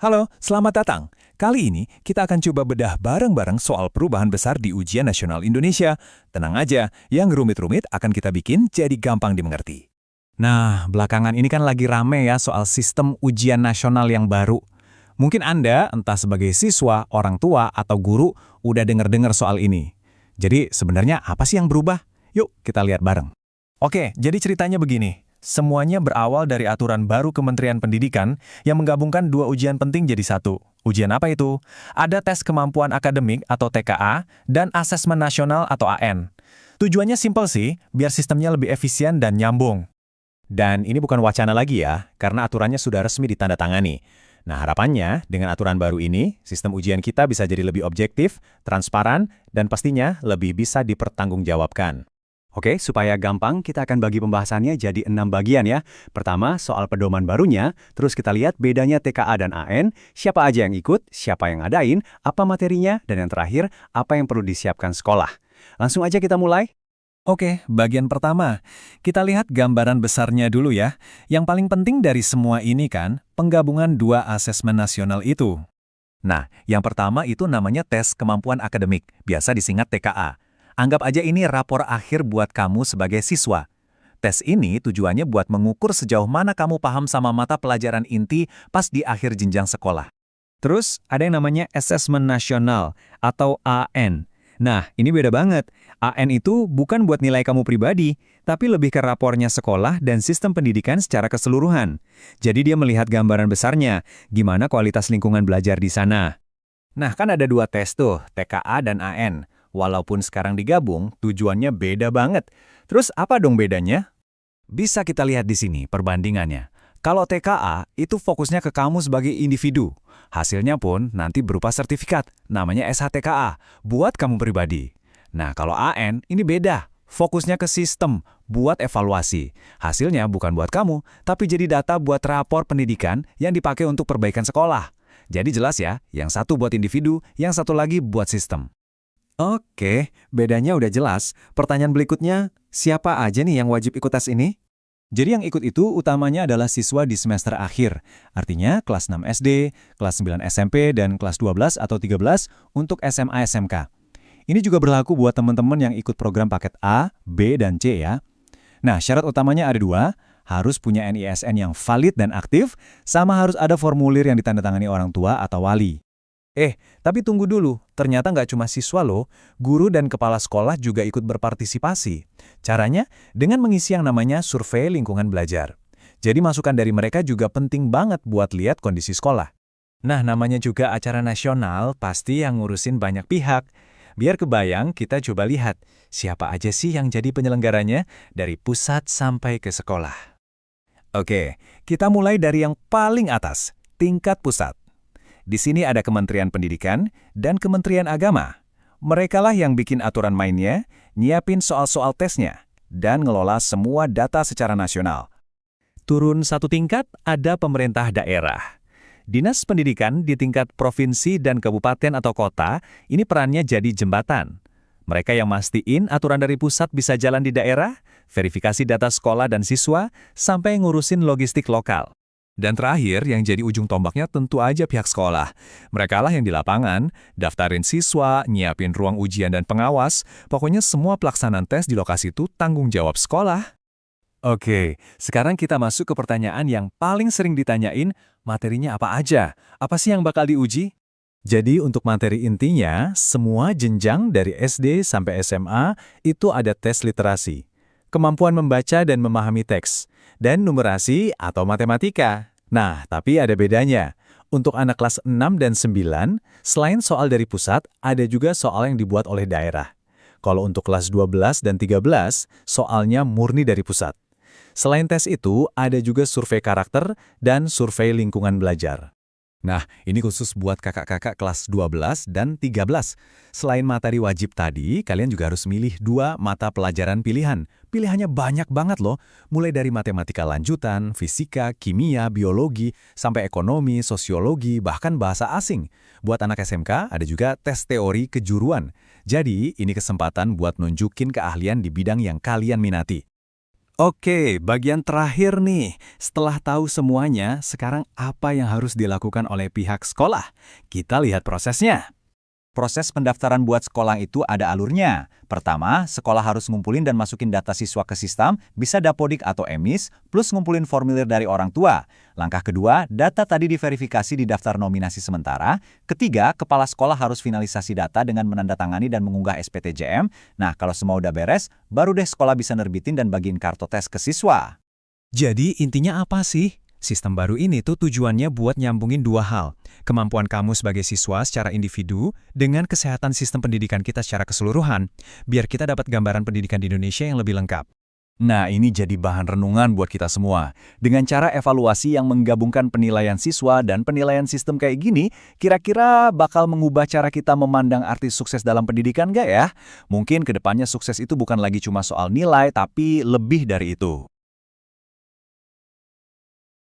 Halo, selamat datang. Kali ini kita akan coba bedah bareng-bareng soal perubahan besar di Ujian Nasional Indonesia. Tenang aja, yang rumit-rumit akan kita bikin jadi gampang dimengerti. Nah, belakangan ini kan lagi rame ya soal sistem ujian nasional yang baru. Mungkin Anda, entah sebagai siswa, orang tua, atau guru, udah denger-dengar soal ini. Jadi sebenarnya apa sih yang berubah? Yuk kita lihat bareng. Oke, jadi ceritanya begini. Semuanya berawal dari aturan baru Kementerian Pendidikan yang menggabungkan dua ujian penting jadi satu. Ujian apa itu? Ada tes kemampuan akademik atau TKA dan asesmen nasional atau AN. Tujuannya simpel sih, biar sistemnya lebih efisien dan nyambung. Dan ini bukan wacana lagi ya, karena aturannya sudah resmi ditandatangani. Nah, harapannya dengan aturan baru ini, sistem ujian kita bisa jadi lebih objektif, transparan, dan pastinya lebih bisa dipertanggungjawabkan. Oke, supaya gampang, kita akan bagi pembahasannya jadi 6 bagian ya. Pertama, soal pedoman barunya, terus kita lihat bedanya TKA dan AN, siapa aja yang ikut, siapa yang ngadain, apa materinya, dan yang terakhir, apa yang perlu disiapkan sekolah. Langsung aja kita mulai. Oke, bagian pertama. Kita lihat gambaran besarnya dulu ya. Yang paling penting dari semua ini kan, penggabungan dua asesmen nasional itu. Nah, yang pertama itu namanya tes kemampuan akademik, biasa disingkat TKA. Anggap aja ini rapor akhir buat kamu sebagai siswa. Tes ini tujuannya buat mengukur sejauh mana kamu paham sama mata pelajaran inti pas di akhir jenjang sekolah. Terus ada yang namanya asesmen nasional atau AN. Nah, ini beda banget. AN itu bukan buat nilai kamu pribadi, tapi lebih ke rapornya sekolah dan sistem pendidikan secara keseluruhan. Jadi dia melihat gambaran besarnya, gimana kualitas lingkungan belajar di sana. Nah, kan ada dua tes tuh, TKA dan AN. Walaupun sekarang digabung, tujuannya beda banget. Terus apa dong bedanya? Bisa kita lihat di sini perbandingannya. Kalau TKA, itu fokusnya ke kamu sebagai individu. Hasilnya pun nanti berupa sertifikat, namanya SHTKA, buat kamu pribadi. Nah, kalau AN, ini beda. Fokusnya ke sistem, buat evaluasi. Hasilnya bukan buat kamu, tapi jadi data buat rapor pendidikan yang dipakai untuk perbaikan sekolah. Jadi jelas ya, yang satu buat individu, yang satu lagi buat sistem. Oke, bedanya udah jelas. Pertanyaan berikutnya, siapa aja nih yang wajib ikut tes ini? Jadi yang ikut itu utamanya adalah siswa di semester akhir. Artinya kelas 6 SD, kelas 9 SMP, dan kelas 12 atau 13 untuk SMA SMK. Ini juga berlaku buat teman-teman yang ikut program paket A, B, dan C ya. Nah, syarat utamanya ada dua, harus punya NISN yang valid dan aktif, sama harus ada formulir yang ditandatangani orang tua atau wali. Tapi tunggu dulu, ternyata nggak cuma siswa loh, guru dan kepala sekolah juga ikut berpartisipasi. Caranya dengan mengisi yang namanya survei lingkungan belajar. Jadi masukan dari mereka juga penting banget buat lihat kondisi sekolah. Nah, namanya juga acara nasional, pasti yang ngurusin banyak pihak. Biar kebayang, kita coba lihat siapa aja sih yang jadi penyelenggaranya dari pusat sampai ke sekolah. Oke, kita mulai dari yang paling atas, tingkat pusat. Di sini ada Kementerian Pendidikan dan Kementerian Agama. Merekalah yang bikin aturan mainnya, nyiapin soal-soal tesnya, dan ngelola semua data secara nasional. Turun satu tingkat, ada pemerintah daerah. Dinas Pendidikan di tingkat provinsi dan kabupaten atau kota, ini perannya jadi jembatan. Mereka yang mastiin aturan dari pusat bisa jalan di daerah, verifikasi data sekolah dan siswa, sampai ngurusin logistik lokal. Dan terakhir, yang jadi ujung tombaknya tentu aja pihak sekolah. Merekalah yang di lapangan, daftarin siswa, nyiapin ruang ujian dan pengawas, pokoknya semua pelaksanaan tes di lokasi itu tanggung jawab sekolah. Oke, sekarang kita masuk ke pertanyaan yang paling sering ditanyain, materinya apa aja? Apa sih yang bakal diuji? Jadi untuk materi intinya, semua jenjang dari SD sampai SMA itu ada tes literasi, kemampuan membaca dan memahami teks, dan numerasi atau matematika. Nah, tapi ada bedanya. Untuk anak kelas 6 dan 9, selain soal dari pusat, ada juga soal yang dibuat oleh daerah. Kalau untuk kelas 12 dan 13, soalnya murni dari pusat. Selain tes itu, ada juga survei karakter dan survei lingkungan belajar. Nah, ini khusus buat kakak-kakak kelas 12 dan 13. Selain materi wajib tadi, kalian juga harus milih 2 mata pelajaran pilihan. Pilihannya banyak banget loh, mulai dari matematika lanjutan, fisika, kimia, biologi, sampai ekonomi, sosiologi, bahkan bahasa asing. Buat anak SMK, ada juga tes teori kejuruan. Jadi, ini kesempatan buat nunjukin keahlian di bidang yang kalian minati. Oke, bagian terakhir nih. Setelah tahu semuanya, sekarang apa yang harus dilakukan oleh pihak sekolah? Kita lihat prosesnya. Proses pendaftaran buat sekolah itu ada alurnya. Pertama, sekolah harus ngumpulin dan masukin data siswa ke sistem, bisa Dapodik atau EMIS, plus ngumpulin formulir dari orang tua. Langkah kedua, data tadi diverifikasi di daftar nominasi sementara. Ketiga, kepala sekolah harus finalisasi data dengan menandatangani dan mengunggah SPTJM. Nah, kalau semua udah beres, baru deh sekolah bisa nerbitin dan bagiin kartu tes ke siswa. Jadi intinya apa sih? Sistem baru ini tuh tujuannya buat nyambungin dua hal. Kemampuan kamu sebagai siswa secara individu dengan kesehatan sistem pendidikan kita secara keseluruhan. Biar kita dapat gambaran pendidikan di Indonesia yang lebih lengkap. Nah, ini jadi bahan renungan buat kita semua. Dengan cara evaluasi yang menggabungkan penilaian siswa dan penilaian sistem kayak gini, kira-kira bakal mengubah cara kita memandang arti sukses dalam pendidikan nggak ya? Mungkin kedepannya sukses itu bukan lagi cuma soal nilai, tapi lebih dari itu.